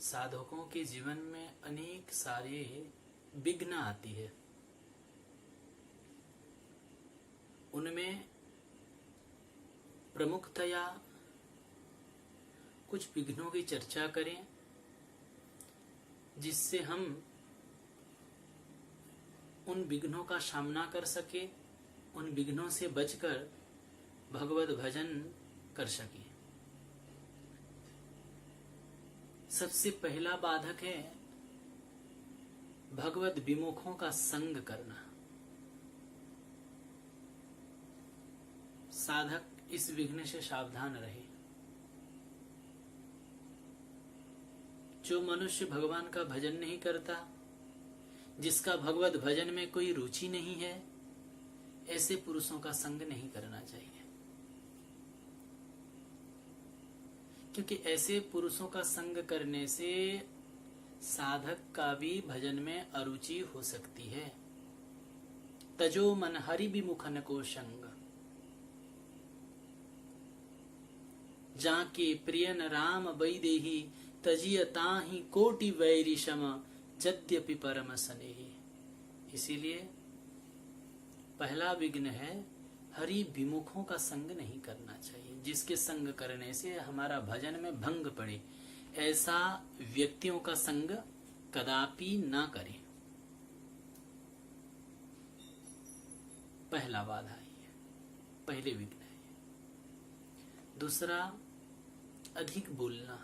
साधकों के जीवन में अनेक सारे विघ्न आती है। उनमें प्रमुखतया कुछ विघ्नों की चर्चा करें, जिससे हम उन विघ्नों का सामना कर सके, उन विघ्नों से बचकर भगवत भजन कर सके। सबसे पहला बाधक है भगवत विमुखों का संग करना। साधक इस विघ्न से सावधान रहे। जो मनुष्य भगवान का भजन नहीं करता, जिसका भगवत भजन में कोई रुचि नहीं है, ऐसे पुरुषों का संग नहीं करना चाहिए, क्योंकि ऐसे पुरुषों का संग करने से साधक का भी भजन में अरुचि हो सकती है। तजो मन हरि विमुखन को संग, जाके प्रियन राम वैदेही, तजिय ताहि कोटि वैरी शम, यद्यपि परम स्नेही। इसीलिए पहला विघ्न है हरि विमुखों का संग नहीं करना चाहिए, जिसके संग करने से हमारा भजन में भंग पड़े। ऐसा व्यक्तियों का संग कदापि ना करें। पहला बाधा है, पहले विघ्न है। दूसरा, अधिक बोलना।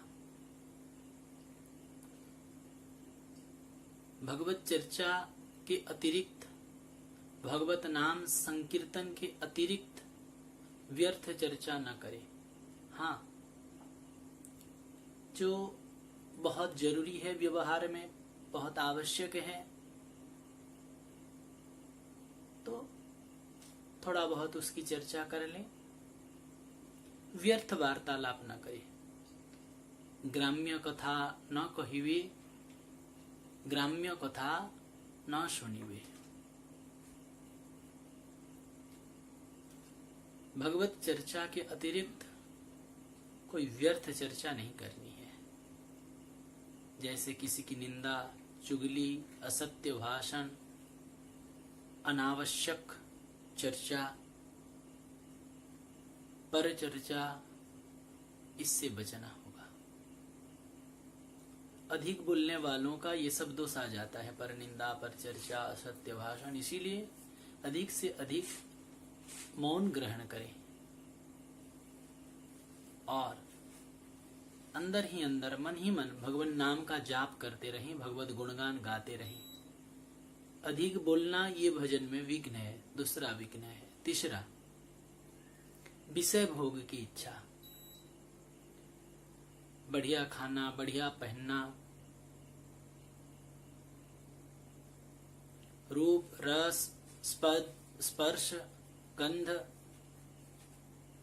भगवत चर्चा के अतिरिक्त, भगवत नाम संकीर्तन के अतिरिक्त व्यर्थ चर्चा न करें। हाँ, जो बहुत जरूरी है, व्यवहार में बहुत आवश्यक है, तो थोड़ा बहुत उसकी चर्चा कर लें। व्यर्थ वार्तालाप न करें। ग्राम्य कथा न कहिवे, ग्राम्य कथा न सुनिवे। भगवत चर्चा के अतिरिक्त कोई व्यर्थ चर्चा नहीं करनी है। जैसे किसी की निंदा, चुगली, असत्य भाषण, अनावश्यक चर्चा, पर चर्चा, इससे बचना होगा। अधिक बोलने वालों का ये सब दोष आ जाता है, पर निंदा, पर चर्चा, असत्य भाषण। इसीलिए अधिक से अधिक मौन ग्रहण करें और अंदर ही अंदर, मन ही मन भगवान नाम का जाप करते रहें, भगवत गुणगान गाते रहें। अधिक बोलना ये भजन में विघ्न है, दूसरा विघ्न है। तीसरा, विषय भोग की इच्छा। बढ़िया खाना, बढ़िया पहनना, रूप, रस, स्पर्श, गंध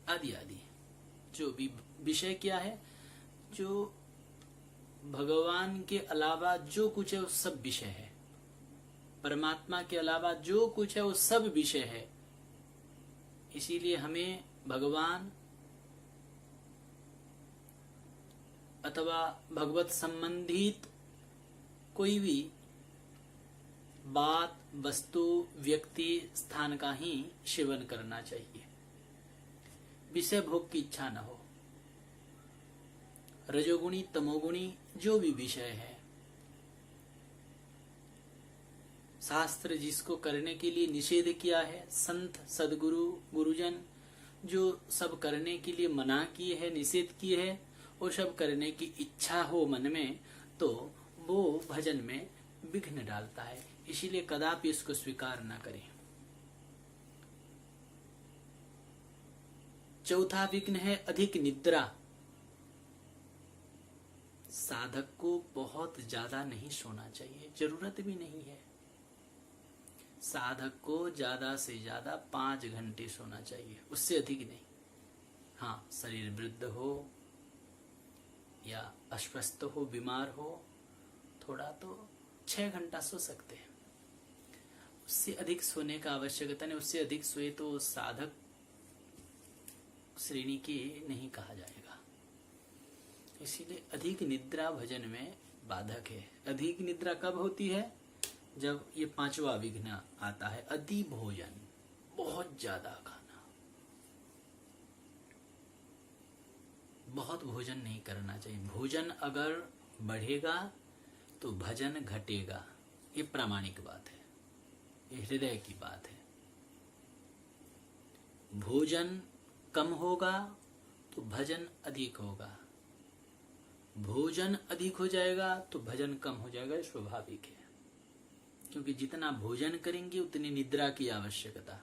आदि आदि। जो भी विषय क्या है, जो भगवान के अलावा जो कुछ है वो सब विषय है। परमात्मा के अलावा जो कुछ है वो सब विषय है। इसीलिए हमें भगवान अथवा भगवत संबंधित कोई भी बात, वस्तु, व्यक्ति, स्थान का ही सेवन करना चाहिए। विषय भोग की इच्छा न हो। रजोगुणी, तमोगुणी जो भी विषय है, शास्त्र जिसको करने के लिए निषेध किया है, संत, सदगुरु, गुरुजन जो सब करने के लिए मना किए हैं, निषेध किए हैं, वो सब करने की इच्छा हो मन में, तो वो भजन में विघ्न डालता है। इसीलिए कदापि इसको स्वीकार न करें। चौथा विघ्न है अधिक निद्रा। साधक को बहुत ज्यादा नहीं सोना चाहिए, जरूरत भी नहीं है। साधक को ज्यादा से ज्यादा 5 घंटे सोना चाहिए, उससे अधिक नहीं। हाँ, शरीर वृद्ध हो या अस्वस्थ हो, बीमार हो, थोड़ा तो 6 घंटा सो सकते हैं। उससे अधिक सोने का आवश्यकता नहीं। उससे अधिक सोए तो साधक श्रेणी की नहीं कहा जाएगा। इसीलिए अधिक निद्रा भजन में बाधक है। अधिक निद्रा कब होती है? जब ये पांचवा विघ्न आता है, अति भोजन, बहुत ज्यादा खाना। बहुत भोजन नहीं करना चाहिए। भोजन अगर बढ़ेगा तो भजन घटेगा, ये प्रामाणिक बात है, ये हृदय की बात है। भोजन कम होगा तो भजन अधिक होगा, भोजन अधिक हो जाएगा तो भजन कम हो जाएगा, ये स्वाभाविक है। क्योंकि जितना भोजन करेंगे उतनी निद्रा की आवश्यकता,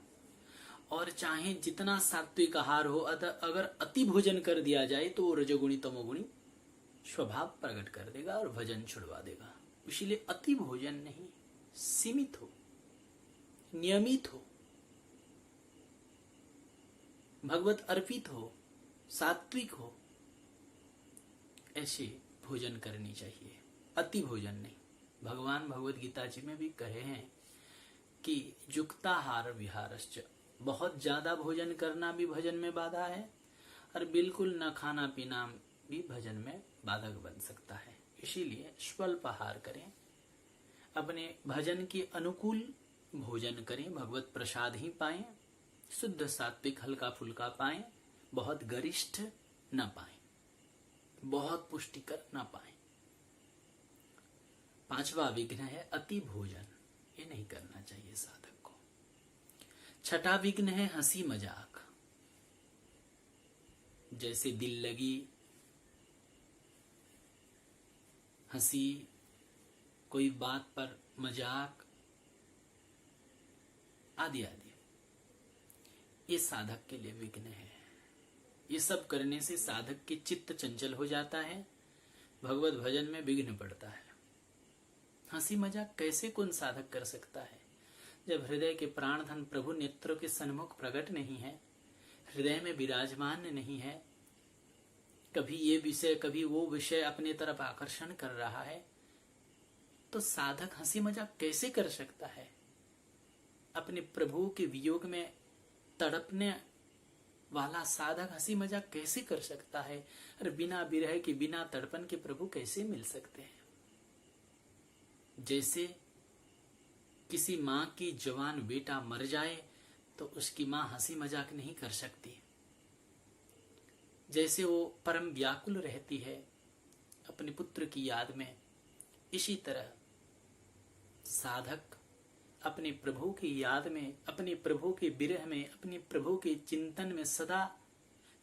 और चाहे जितना सात्विक आहार हो, अगर अति भोजन कर दिया जाए तो वो रजोगुणी तमोगुणी स्वभाव प्रकट कर देगा और भजन छुड़वा देगा। इसीलिए अति भोजन नहीं, सीमित हो, नियमित हो, भगवत अर्पित हो, सात्विक हो, ऐसे भोजन करनी चाहिए, अति भोजन नहीं। भगवान भगवत गीता जी में भी कहे हैं कि युक्ताहार विहारश्च, बहुत ज्यादा भोजन करना भी भजन में बाधा है, और बिल्कुल न खाना पीना भी भजन में बाधक बन सकता है। इसीलिए स्वल्प आहार करें, अपने भजन के अनुकूल भोजन करें, भगवत प्रसाद ही पाएं, शुद्ध सात्विक हल्का फुल्का पाएं, बहुत गरिष्ठ न पाएं, बहुत पुष्टिकर न पाएं। पांचवा विघ्न है अति भोजन, ये नहीं करना चाहिए साधक को। छठा विघ्न है हंसी मजाक। जैसे दिल लगी, हंसी, कोई बात पर मजाक आदि आदि, ये साधक के लिए विघ्न है। ये सब करने से साधक के चित्त चंचल हो जाता है, भगवत भजन में विघ्न पड़ता है। हंसी मजाक कैसे कौन साधक कर सकता है? जब हृदय के प्राणधन प्रभु नेत्रों के सन्मुख प्रकट नहीं है, हृदय में विराजमान नहीं है, कभी ये विषय कभी वो विषय अपने तरफ आकर्षण कर रहा है, तो साधक हंसी मजाक कैसे कर सकता है? अपने प्रभु के वियोग में तड़पने वाला साधक हंसी मजाक कैसे कर सकता है? और बिना विरह के, बिना तड़पन के प्रभु कैसे मिल सकते हैं? जैसे किसी माँ की जवान बेटा मर जाए तो उसकी माँ हंसी मजाक नहीं कर सकती, जैसे वो परम व्याकुल रहती है अपने पुत्र की याद में, इसी तरह साधक अपने प्रभु की याद में, अपने प्रभु के विरह में, अपने प्रभु के चिंतन में सदा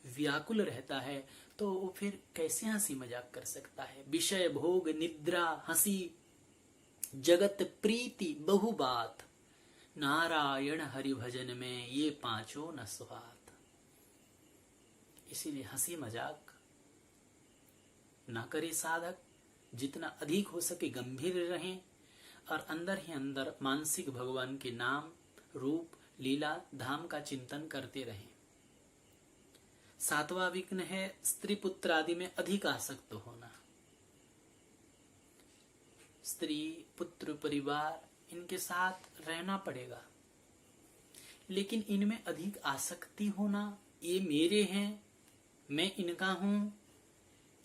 व्याकुल रहता है, तो वो फिर कैसे हंसी मजाक कर सकता है? विषय भोग निद्रा हंसी जगत प्रीति बहु बात, नारायण हरि भजन में ये पांचों न सुहात। इसीलिए हंसी मजाक ना करे साधक, जितना अधिक हो सके गंभीर रहें, और अंदर ही अंदर मानसिक भगवान के नाम रूप लीला धाम का चिंतन करते रहें। सातवां विघ्न है स्त्री पुत्र आदि में अधिक आसक्त होना। स्त्री पुत्र परिवार इनके साथ रहना पड़ेगा, लेकिन इनमें अधिक आसक्ति होना, ये मेरे हैं, मैं इनका हूं,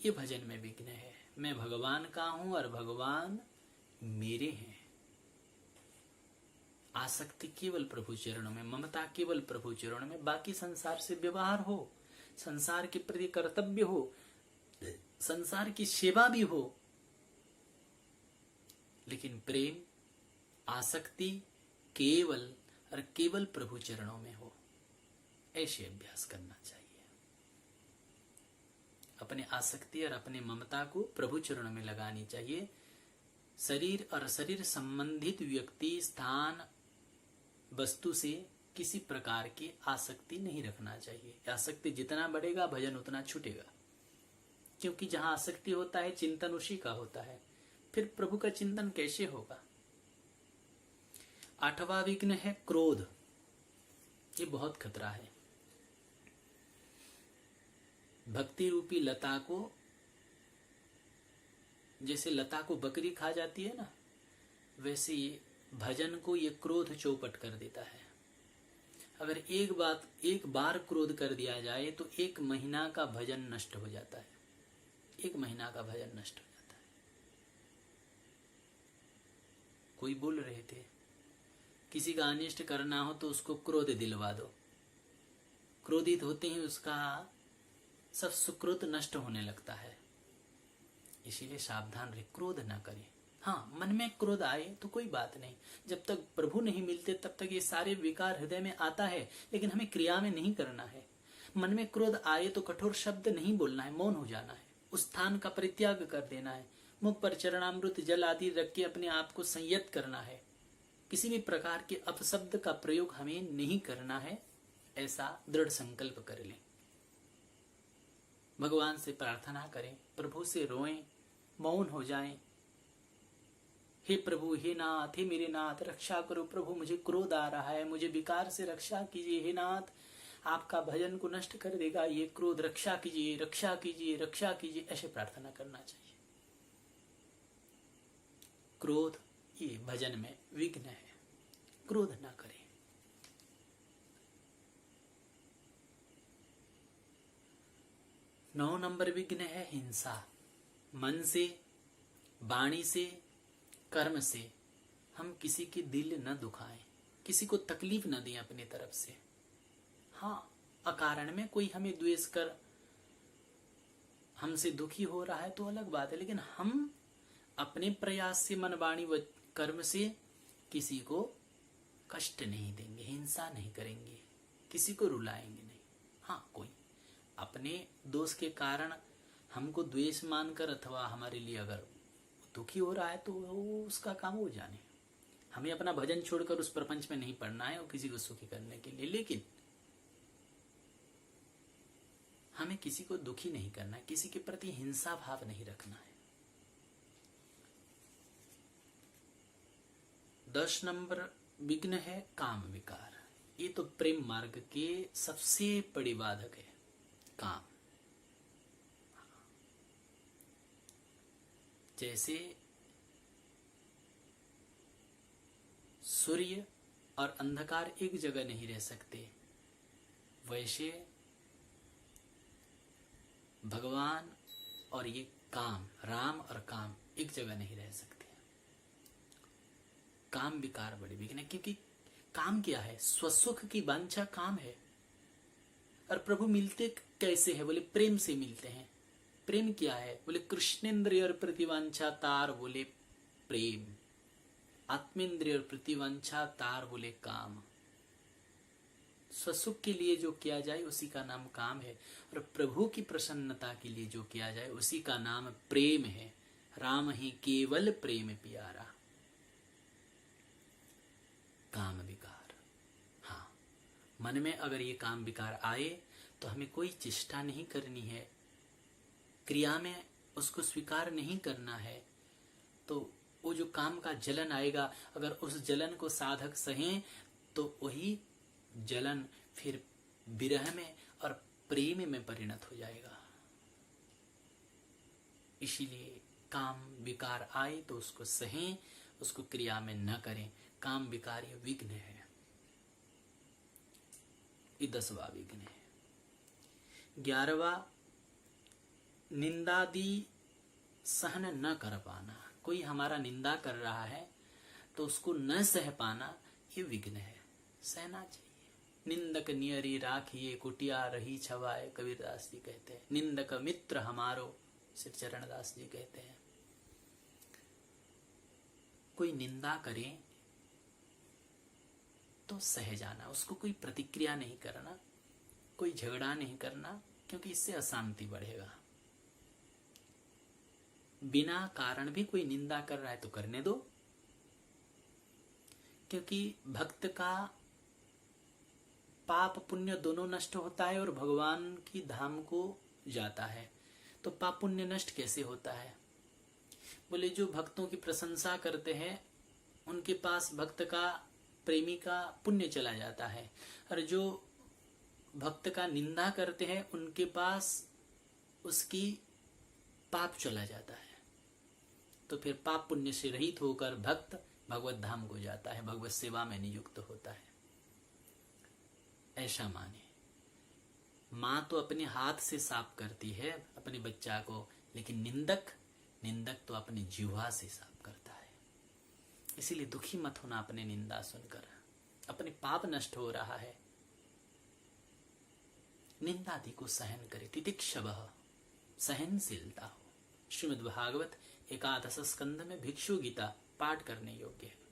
ये भजन में विघ्न है। मैं भगवान का हूं और भगवान मेरे हैं। आसक्ति केवल प्रभु चरणों में, ममता केवल प्रभु चरणों में, बाकी संसार से व्यवहार हो, संसार के प्रति कर्तव्य हो, संसार की सेवा भी हो, लेकिन प्रेम आसक्ति केवल और केवल प्रभु चरणों में हो। ऐसे अभ्यास करना चाहिए। अपने आसक्ति और अपने ममता को प्रभु चरणों में लगानी चाहिए। शरीर और शरीर संबंधित व्यक्ति, स्थान, वस्तु से किसी प्रकार की आसक्ति नहीं रखना चाहिए। आसक्ति जितना बढ़ेगा भजन उतना छूटेगा, क्योंकि जहां आसक्ति होता है चिंतन उसी का होता है, फिर प्रभु का चिंतन कैसे होगा? आठवां विघ्न है क्रोध। ये बहुत खतरा है। भक्ति रूपी लता को, जैसे लता को बकरी खा जाती है ना, वैसे ये भजन को ये क्रोध चौपट कर देता है। अगर एक बार क्रोध कर दिया जाए तो 1 महीना का भजन नष्ट हो जाता है। 1 महीना का भजन नष्ट हो जाता है। प्रभु ही बोल रहे थे, किसी का अनिष्ट करना हो तो उसको क्रोध दिलवा दो, क्रोधित होते ही उसका सब सुकृत नष्ट होने लगता है। इसीलिए सावधान रहे, क्रोध ना करें। हाँ, मन में क्रोध आए तो कोई बात नहीं, जब तक प्रभु नहीं मिलते तब तक ये सारे विकार हृदय में आता है, लेकिन हमें क्रिया में नहीं करना है। मन में क्रोध आए तो कठोर शब्द नहीं बोलना है, मौन हो जाना है, उस स्थान का परित्याग कर देना है, मुख पर चरणामृत जल आदि रख के अपने आप को संयत करना है। किसी भी प्रकार के अपशब्द का प्रयोग हमें नहीं करना है, ऐसा दृढ़ संकल्प कर लें। भगवान से प्रार्थना करें, प्रभु से रोएं, मौन हो जाएं। हे प्रभु, हे नाथ, हे मेरे नाथ, रक्षा करो प्रभु, मुझे क्रोध आ रहा है, मुझे विकार से रक्षा कीजिए। हे नाथ, आपका भजन को नष्ट कर देगा ये क्रोध, रक्षा कीजिए, रक्षा कीजिए, रक्षा कीजिए, ऐसे प्रार्थना करना चाहिए। क्रोध ये भजन में विघ्न है, क्रोध ना करें। नौ नंबर विघ्न है हिंसा। मन से, वाणी से, कर्म से हम किसी की दिल न दुखाएं, किसी को तकलीफ न दें अपनी तरफ से। हाँ, अकारण में कोई हमें द्वेष कर हमसे दुखी हो रहा है तो अलग बात है, लेकिन हम अपने प्रयास से, मन, वाणी व कर्म से किसी को कष्ट नहीं देंगे, हिंसा नहीं करेंगे, किसी को रुलाएंगे नहीं। हाँ, कोई अपने दोष के कारण हमको द्वेष मानकर अथवा हमारे लिए अगर दुखी हो रहा है तो वो उसका काम हो जाने। हमें अपना भजन छोड़कर उस प्रपंच में नहीं पड़ना है और किसी को सुखी करने के लिए, लेकिन हमें किसी को दुखी नहीं करना है, किसी के प्रति हिंसा भाव नहीं रखना है। 10 नंबर विघ्न है काम विकार। ये तो प्रेम मार्ग के सबसे बड़ी बाधक है, काम। जैसे सूर्य और अंधकार एक जगह नहीं रह सकते, वैसे भगवान और ये काम, राम और काम एक जगह नहीं रह सकते। काम विकार बड़ी विघ्न है, क्योंकि काम क्या है? स्वसुख की वांछा काम है। और प्रभु मिलते कैसे है? बोले प्रेम से मिलते हैं। प्रेम क्या है? बोले कृष्णेन्द्रिय और प्रतिवांछा तार, बोले प्रेम। आत्मेंद्रिय और प्रतिवांछा तार, बोले काम। स्वसुख के लिए जो किया जाए उसी का नाम काम है, और प्रभु की प्रसन्नता के लिए जो किया जाए उसी का नाम प्रेम है। राम ही केवल प्रेम प्यारा। काम विकार, हाँ, मन में अगर ये काम विकार आए तो हमें कोई चेष्टा नहीं करनी है, क्रिया में उसको स्वीकार नहीं करना है। तो वो जो काम का जलन आएगा, अगर उस जलन को साधक सहें तो वही जलन फिर विरह में और प्रेम में परिणत हो जाएगा। इसीलिए काम विकार आए तो उसको सहें, उसको क्रिया में न करें। काम विकार ये विघ्न है, ये 10वां विघ्न है। 11वां निंदादि सहन न कर पाना। कोई हमारा निंदा कर रहा है तो उसको न सह पाना, ये विघ्न है। सहना चाहिए। निंदक नियरी राखिए, कुटिया रही छवाए, कबीरदास जी कहते हैं। निंदक मित्र हमारो, श्री चरणदास जी कहते हैं। कोई निंदा करे तो सह जाना, उसको कोई प्रतिक्रिया नहीं करना, कोई झगड़ा नहीं करना, क्योंकि इससे अशांति बढ़ेगा। बिना कारण भी कोई निंदा कर रहा है तो करने दो, क्योंकि भक्त का पाप पुण्य दोनों नष्ट होता है और भगवान की धाम को जाता है। तो पाप पुण्य नष्ट कैसे होता है? बोले जो भक्तों की प्रशंसा करते हैं उनके पास भक्त का, प्रेमी का पुण्य चला जाता है, और जो भक्त का निंदा करते हैं उनके पास उसकी पाप चला जाता है। तो फिर पाप पुण्य से रहित होकर भक्त भगवत धाम को जाता है, भगवत सेवा में नियुक्त होता है। ऐसा माने। माँ तो अपने हाथ से साफ करती है अपने बच्चा को, लेकिन निंदक तो अपनी जिह्वा से साफ करता है। इसीलिए दुखी मत होना अपने निंदा सुनकर, अपने पाप नष्ट हो रहा है। निंदादि को सहन करे, तितिक्षवः, सहनशीलता हो। श्रीमद् भागवत एकादश स्कंद में भिक्षु गीता पाठ करने योग्य है।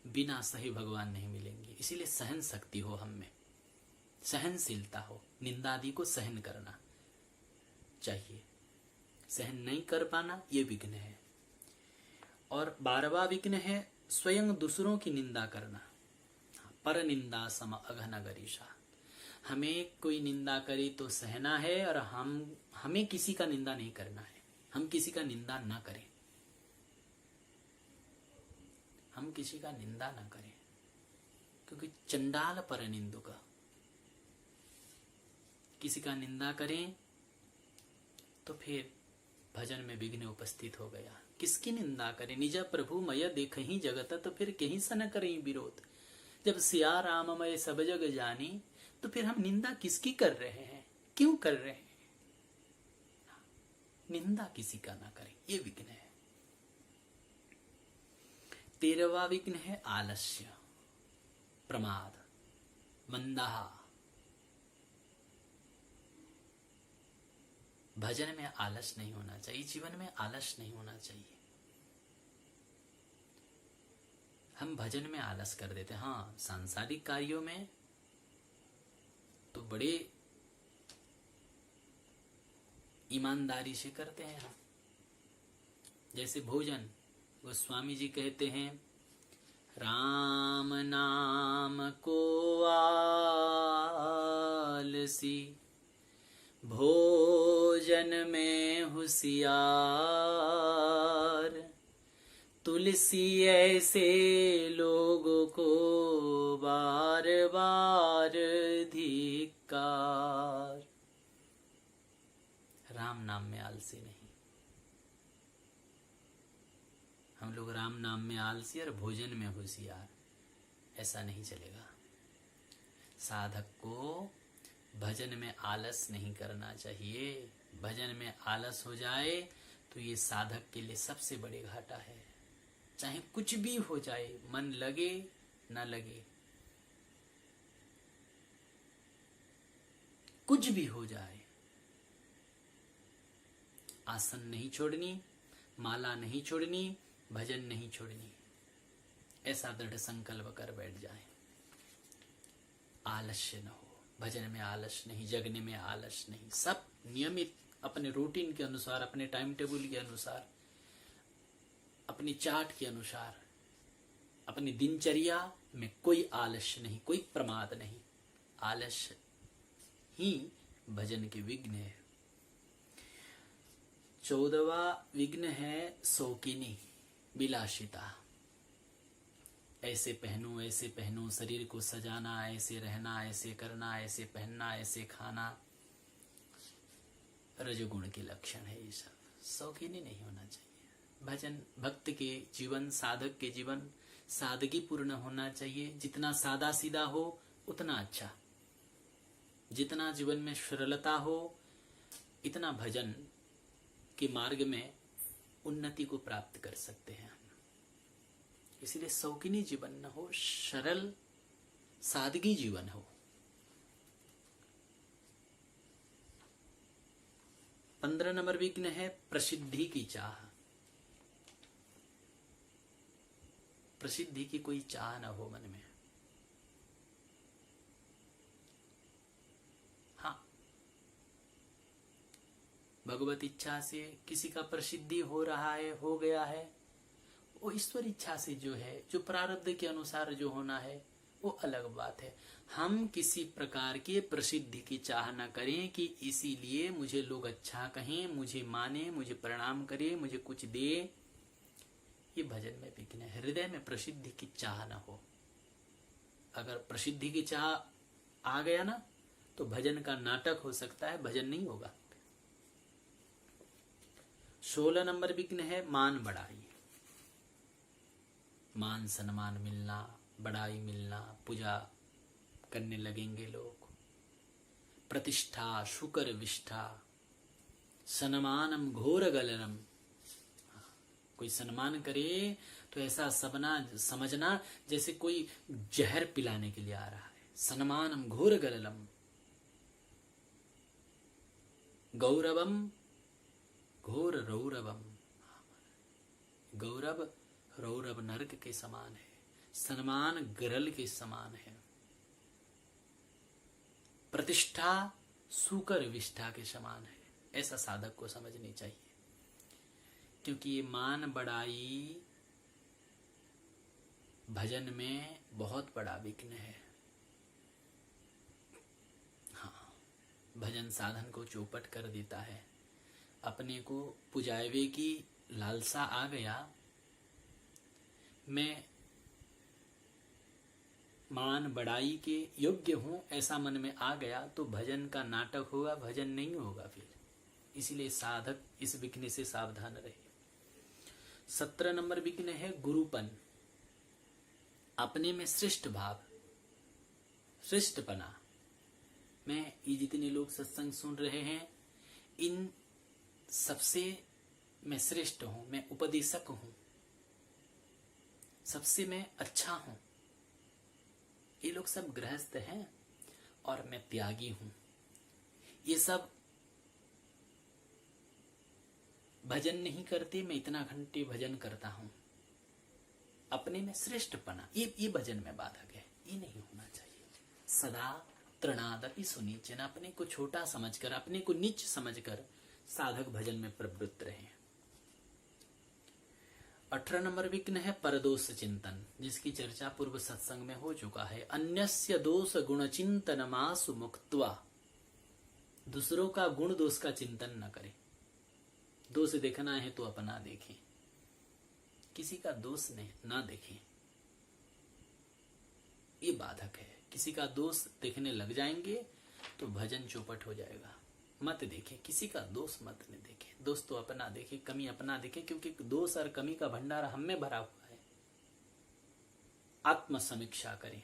बिना सहे भगवान नहीं मिलेंगे, इसीलिए सहन शक्ति हो हम में, सहनशीलता हो, निंदादि को सहन करना चाहिए। सहन नहीं कर पाना ये विघ्न है। और 12वां विघ्न है स्वयं दूसरों की निंदा करना। पर निंदा सम अघन गरीषा, हमें कोई निंदा करे तो सहना है और हमें किसी का निंदा नहीं करना है। हम किसी का निंदा ना करें, हम किसी का निंदा ना करें, क्योंकि चंडाल पर निंदुक, किसी का निंदा करें तो फिर भजन में विघ्न उपस्थित हो गया। किसकी निंदा करें? निज प्रभु मय देखहि जगत, तो फिर कहीं स न करें विरोध। जब सिया राममय सब जग जानी, तो फिर हम निंदा किसकी कर रहे हैं, क्यों कर रहे हैं? निंदा किसी का ना करें, ये विघ्न है। 13वां विघ्न है आलस्य, प्रमाद, मंदाहा। भजन में आलस नहीं होना चाहिए, जीवन में आलस नहीं होना चाहिए। हम भजन में आलस कर देते हैं। हाँ, सांसारिक कार्यों में तो बड़े ईमानदारी से करते हैं हम। जैसे भोजन, गोस्वामी जी कहते हैं, राम नाम को आलसी, भोजन में होशियार, तुलसी ऐसे लोगों को बार बार धिक्कार। राम नाम में आलसी नहीं, हम लोग राम नाम में आलसी और भोजन में होशियार, ऐसा नहीं चलेगा। साधक को भजन में आलस नहीं करना चाहिए। भजन में आलस हो जाए तो ये साधक के लिए सबसे बड़े घाटा है। चाहे कुछ भी हो जाए, मन लगे ना लगे, कुछ भी हो जाए, आसन नहीं छोड़नी, माला नहीं छोड़नी, भजन नहीं छोड़नी, ऐसा दृढ़ संकल्प कर बैठ जाए। आलस्य न हो, भजन में आलस नहीं, जगने में आलस नहीं, सब नियमित अपने रूटीन के अनुसार, अपने टाइम टेबल के अनुसार, अपनी चार्ट के अनुसार, अपनी दिनचर्या में कोई आलस्य नहीं, कोई प्रमाद नहीं। आलस्य ही भजन के विघ्न है। 14वां विघ्न है शौकीनी, विलासिता। ऐसे पहनूं, शरीर को सजाना, ऐसे रहना, ऐसे करना, ऐसे पहनना, ऐसे खाना, रजोगुण के लक्षण है ये सब। शौकीनी नहीं होना चाहिए। भजन भक्त के जीवन, साधक के जीवन सादगी पूर्ण होना चाहिए। जितना सादा सीधा हो उतना अच्छा, जितना जीवन में सरलता हो इतना भजन के मार्ग में उन्नति को प्राप्त कर सकते हैं हम। इसलिए शौकीनी जीवन न हो, सरल सादगी जीवन हो। 15 नंबर विघ्न है प्रसिद्धि की चाह। प्रसिद्धि की कोई चाह न हो मन में। हाँ, भगवत इच्छा से किसी का प्रसिद्धि हो रहा है, हो गया है, वो ईश्वर इच्छा से जो है, जो प्रारब्ध के अनुसार जो होना है, वो अलग बात है। हम किसी प्रकार के प्रसिद्धि की चाह न करें कि इसीलिए मुझे लोग अच्छा कहें, मुझे माने, मुझे प्रणाम करे, मुझे कुछ दे। ये भजन में विघ्न है। हृदय में प्रसिद्धि की चाह न हो। अगर प्रसिद्धि की चाह आ गया ना तो भजन का नाटक हो सकता है, भजन नहीं होगा। 16 नंबर विघ्न है मान बढ़ाई। मान सम्मान मिलना, बड़ाई मिलना, पूजा करने लगेंगे लोग। प्रतिष्ठा शुकर विष्ठा, सन्मानम घोर गलनम। कोई सम्मान करे तो ऐसा समझना जैसे कोई जहर पिलाने के लिए आ रहा है। सम्मानम घोर गललम गौरवम घोर रौरवम। गौरव रौरव नरक के समान है, सम्मान गरल के समान है, प्रतिष्ठा सूकर विष्ठा के समान है। ऐसा साधक को समझनी चाहिए, क्योंकि ये मान बढ़ाई भजन में बहुत बड़ा विघ्न है। हाँ, भजन साधन को चौपट कर देता है। अपने को पुजावे की लालसा आ गया, मैं मान बढ़ाई के योग्य हूं, ऐसा मन में आ गया तो भजन का नाटक होगा, भजन नहीं होगा फिर। इसीलिए साधक इस विघ्न से सावधान रहे। 17 नंबर विघ्न है गुरुपन, अपने में श्रेष्ठ भाव, श्रेष्ठपना। मैं ये जितने लोग सत्संग सुन रहे हैं, इन सबसे मैं श्रेष्ठ हूं, मैं उपदेशक हूं, सबसे मैं अच्छा हूं। ये लोग सब गृहस्थ हैं और मैं त्यागी हूं। ये सब भजन नहीं करते, मैं इतना घंटे भजन करता हूं। अपने में श्रेष्ठपना, ये भजन में बाधक है, ये नहीं होना चाहिए। सदा तृणादपि सुनीचन, अपने को छोटा समझकर, अपने को नीच समझकर साधक भजन में प्रवृत्त रहे। 18 नंबर विघ्न है परदोष चिंतन, जिसकी चर्चा पूर्व सत्संग में हो चुका है। अन्यस्य दोष गुण चिंतन मासु मुक्त्वा, दूसरों का गुण दोष का चिंतन न करें। दोष देखना है तो अपना देखें, किसी का दोष ना देखें। ये बाधक है। किसी का दोष देखने लग जाएंगे तो भजन चौपट हो जाएगा। मत देखें, किसी का दोष मत नहीं देखें। दोष तो अपना देखें, कमी अपना देखें, क्योंकि दोष और कमी का भंडार हम में भरा हुआ है। आत्म समीक्षा करें,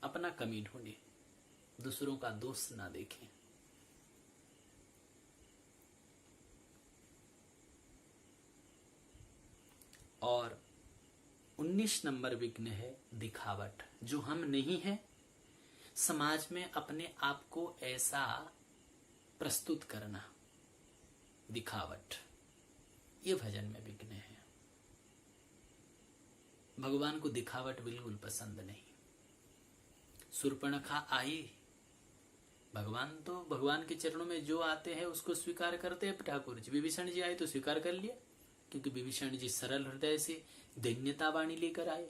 अपना कमी ढूंढें, दूसरों का दोष ना देखें। और 19 नंबर विघ्न है दिखावट, जो हम नहीं है, समाज में अपने आप को ऐसा प्रस्तुत करना, दिखावट, ये भजन में विघ्न है। भगवान को दिखावट बिल्कुल पसंद नहीं। शूर्पणखा आई, भगवान के चरणों में जो आते हैं उसको स्वीकार करते हैं ठाकुर जी। विभीषण जी आए तो स्वीकार कर लिया, क्योंकि विभीषण जी सरल हृदय से दैन्यता वाणी लेकर आए।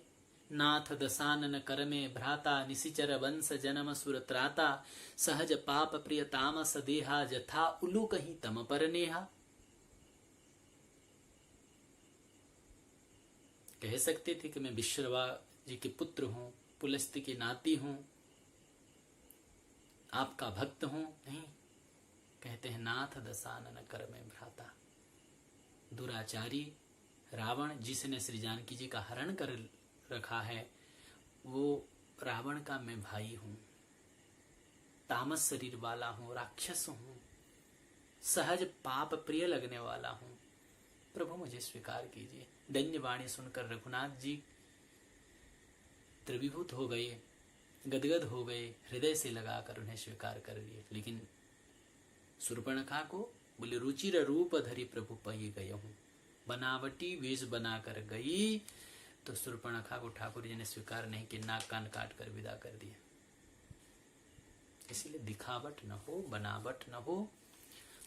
नाथ दसानन कर में भ्राता, निशिचर वंश जन्म सुर त्राता, सहज पाप प्रिय तामस देहा, जथा उलू कहीं तम पर नेहा। कह सकते थे कि मैं विश्रवा जी के पुत्र हूं, पुलस्त्य की नाती हूं, आपका भक्त हूं। नहीं, कहते हैं नाथ दसानन कर में भ्राता। दुराचारी रावण, जिसने श्री जानकी जी का हरण कर रखा है, वो रावण का मैं भाई हूं, तामस शरीर वाला हूं, राक्षस हूं, सहज पाप प्रिय लगने वाला हूं। प्रभु मुझे स्वीकार कीजिए। दैन्य वाणी सुनकर रघुनाथ जी त्रिविभूत हो गए, गदगद हो गए, हृदय से लगाकर उन्हें स्वीकार कर लिए। लेकिन शूर्पणखा को बोले रुचिर रूप धरी प्रभु पही गए हूं, बनावटी वेश बनाकर गई। तो शूर्पणखा को ठाकुर जी ने स्वीकार नहीं कि नाक कान काट कर विदा कर दिया। इसलिए दिखावट न हो, बनावट न हो,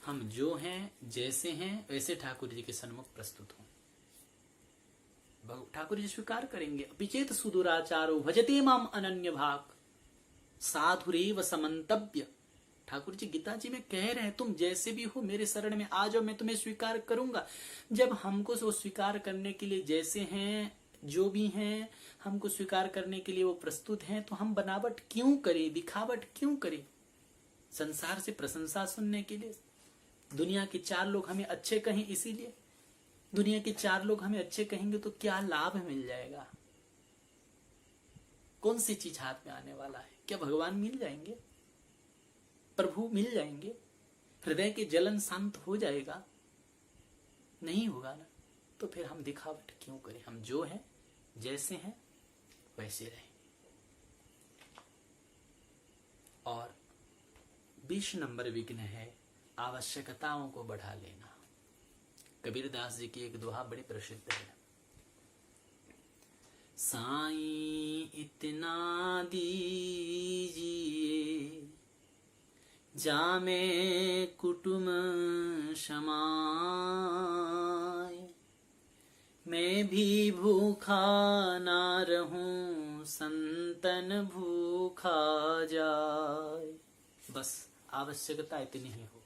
हम जो हैं, जैसे हैं, वैसे ठाकुर जी के सन्मुख प्रस्तुत हो। ठाकुर जी स्वीकार करेंगे। अपिचेत सुदुराचारो भजते माम अनन्य भाग, साधुरेव समन्तव्य। ठाकुर जी गीता जी में कह रहे हैं, तुम जैसे भी हो मेरे शरण में आ जाओ, मैं तुम्हें स्वीकार करूंगा। जब हमको वो स्वीकार करने के लिए जैसे हैं, जो भी हैं, हमको स्वीकार करने के लिए वो प्रस्तुत हैं, तो हम बनावट क्यों करें, दिखावट क्यों करें? संसार से प्रशंसा सुनने के लिए, दुनिया के 4 लोग हमें अच्छे कहें, इसीलिए दुनिया के 4 लोग हमें अच्छे कहेंगे तो क्या लाभ मिल जाएगा? कौन सी चीज हाथ में आने वाला है? क्या भगवान मिल जाएंगे, प्रभु मिल जाएंगे, हृदय के जलन शांत हो जाएगा? नहीं होगा ना। तो फिर हम दिखावट क्यों करें? हम जो हैं, जैसे हैं, वैसे रहें। और 20 नंबर विघ्न है आवश्यकताओं को बढ़ा लेना। कबीरदास जी की एक दोहा बड़ी प्रसिद्ध है, साईं इतना दीजिए जामे कुटुम समाए, मैं भी भूखा ना रहूं संतन भूखा जाए। बस आवश्यकता इतनी ही हो,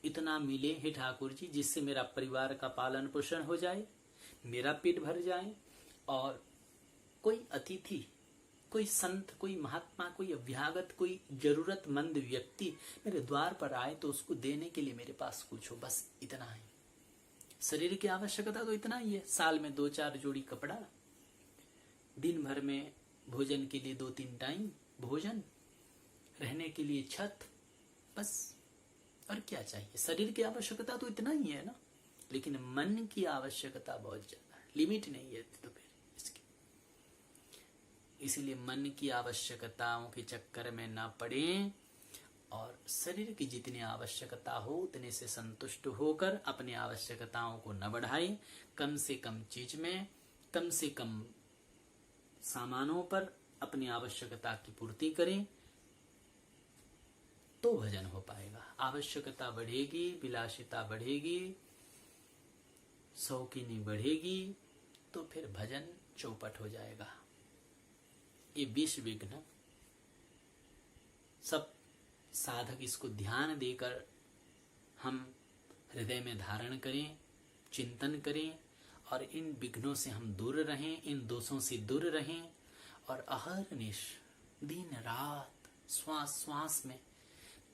इतना मिले हे ठाकुर जी जिससे मेरा परिवार का पालन पोषण हो जाए, मेरा पेट भर जाए, और कोई अतिथि, कोई संत, कोई महात्मा, कोई अभ्यागत, कोई जरूरतमंद व्यक्ति मेरे द्वार पर आए तो उसको देने के लिए मेरे पास कुछ हो, बस इतना ही। शरीर की आवश्यकता तो इतना ही है, साल में 2-4 जोड़ी कपड़ा, दिन भर में भोजन के लिए 2-3 टाइम भोजन, रहने के लिए छत, बस और क्या चाहिए? शरीर की आवश्यकता तो इतना ही है ना, लेकिन मन की आवश्यकता बहुत ज्यादा है, लिमिट नहीं है तो फिर इसकी। इसीलिए मन की आवश्यकताओं के चक्कर में ना पड़े और शरीर की जितनी आवश्यकता हो उतने से संतुष्ट होकर अपनी आवश्यकताओं को न बढ़ाएं। कम से कम चीज में, कम से कम सामानों पर अपनी आवश्यकता की पूर्ति करें तो भजन हो पाएगा। आवश्यकता बढ़ेगी, विलासिता बढ़ेगी, शौकीनी बढ़ेगी तो फिर भजन चौपट हो जाएगा। ये 20 विघ्न सब साधक इसको ध्यान देकर हम हृदय में धारण करें, चिंतन करें और इन विघ्नों से हम दूर रहें, इन दोषों से दूर रहें और अहर्निश दिन रात श्वास श्वास में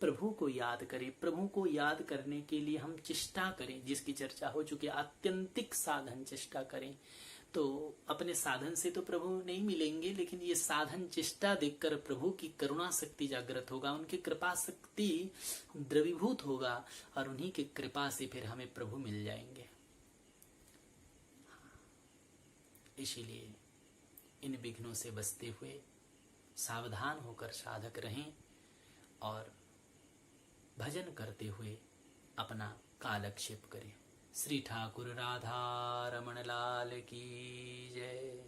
प्रभु को याद करें। प्रभु को याद करने के लिए हम चेष्टा करें, जिसकी चर्चा हो चुकी है, आत्यंतिक साधन चेष्टा करें। तो अपने साधन से तो प्रभु नहीं मिलेंगे, लेकिन ये साधन चेष्टा देखकर प्रभु की करुणा शक्ति जागृत होगा, उनकी कृपा शक्ति द्रवीभूत होगा और उन्हीं की कृपा से फिर हमें प्रभु मिल जाएंगे। इसीलिए इन विघ्नों से बचते हुए सावधान होकर साधक रहें और भजन करते हुए अपना कालक्षेप करें। श्री ठाकुर राधा रमण लाल की जय।